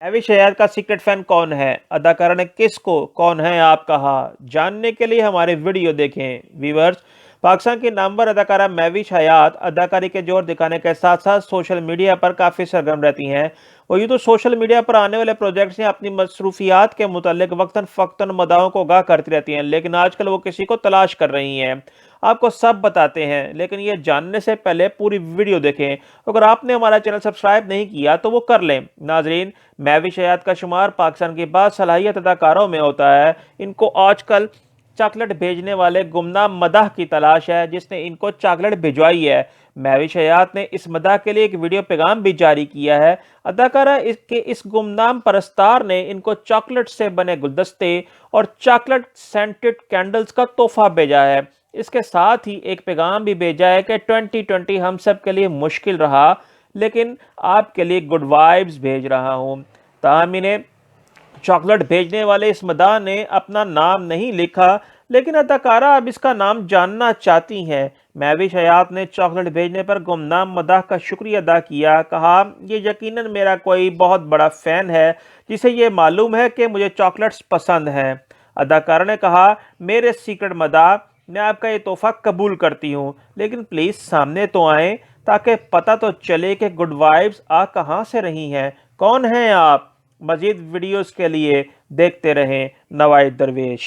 महविश हयात का secret fan कौन है? अदाकारा ने किसको कौन है आप कहा? जानने के लिए हमारे वीडियो देखें। व्यूअर्स, पाकिस्तान की नामवर अदाकारा महविश हयात अदाकारी के जोर दिखाने के साथ साथ सोशल मीडिया पर काफ़ी सरगर्म रहती हैं। वो यूँ तो सोशल मीडिया पर आने वाले प्रोजेक्ट्स या अपनी मसरूफियात के मुतालिक वक्तन फ़क्तन मदाहों को आगाह करती रहती हैं, लेकिन आजकल वो किसी को तलाश कर रही हैं। आपको सब बताते हैं, लेकिन ये जानने से पहले पूरी वीडियो देखें। अगर आपने हमारा चैनल सब्सक्राइब नहीं किया तो वो कर लें। नाजरीन, महविश हयात का शुमार पाकिस्तान की बासलाहियत अदाकारों में होता है। इनको आजकल चॉकलेट भेजने वाले गुमनाम मदाह की तलाश है, जिसने इनको चॉकलेट भिजवाई है। महविश हयात ने इस मदाह के लिए एक वीडियो पैगाम भी जारी किया है। अदाकारा इस गुमनाम परस्तार ने इनको चॉकलेट से बने गुलदस्ते और चॉकलेट सेंटेड कैंडल्स का तोहफा भेजा है। इसके साथ ही एक पैगाम भी भेजा है कि 2020 हम सब के लिए मुश्किल रहा, लेकिन आपके लिए गुड वाइब्स भेज रहा हूँ। ताहम इन्हें चॉकलेट भेजने वाले इस मदाह ने अपना नाम नहीं लिखा, लेकिन अदाकारा अब इसका नाम जानना चाहती हैं। महविश हयात ने चॉकलेट भेजने पर गुमनाम मदाह का शुक्रिया अदा किया। कहा, ये यकीनन मेरा कोई बहुत बड़ा फ़ैन है जिसे ये मालूम है कि मुझे चॉकलेट्स पसंद हैं। अदाकारा ने कहा, मेरे सीक्रेट मदाह, मैं आपका ये तोहफा कबूल करती हूँ, लेकिन प्लीज़ सामने तो आएँ ताकि पता तो चले कि गुड वाइब्स आ कहाँ से रही हैं। कौन हैं आप? मज़ीद वीडियोज़ के लिए देखते रहें नवाइद दरवेश।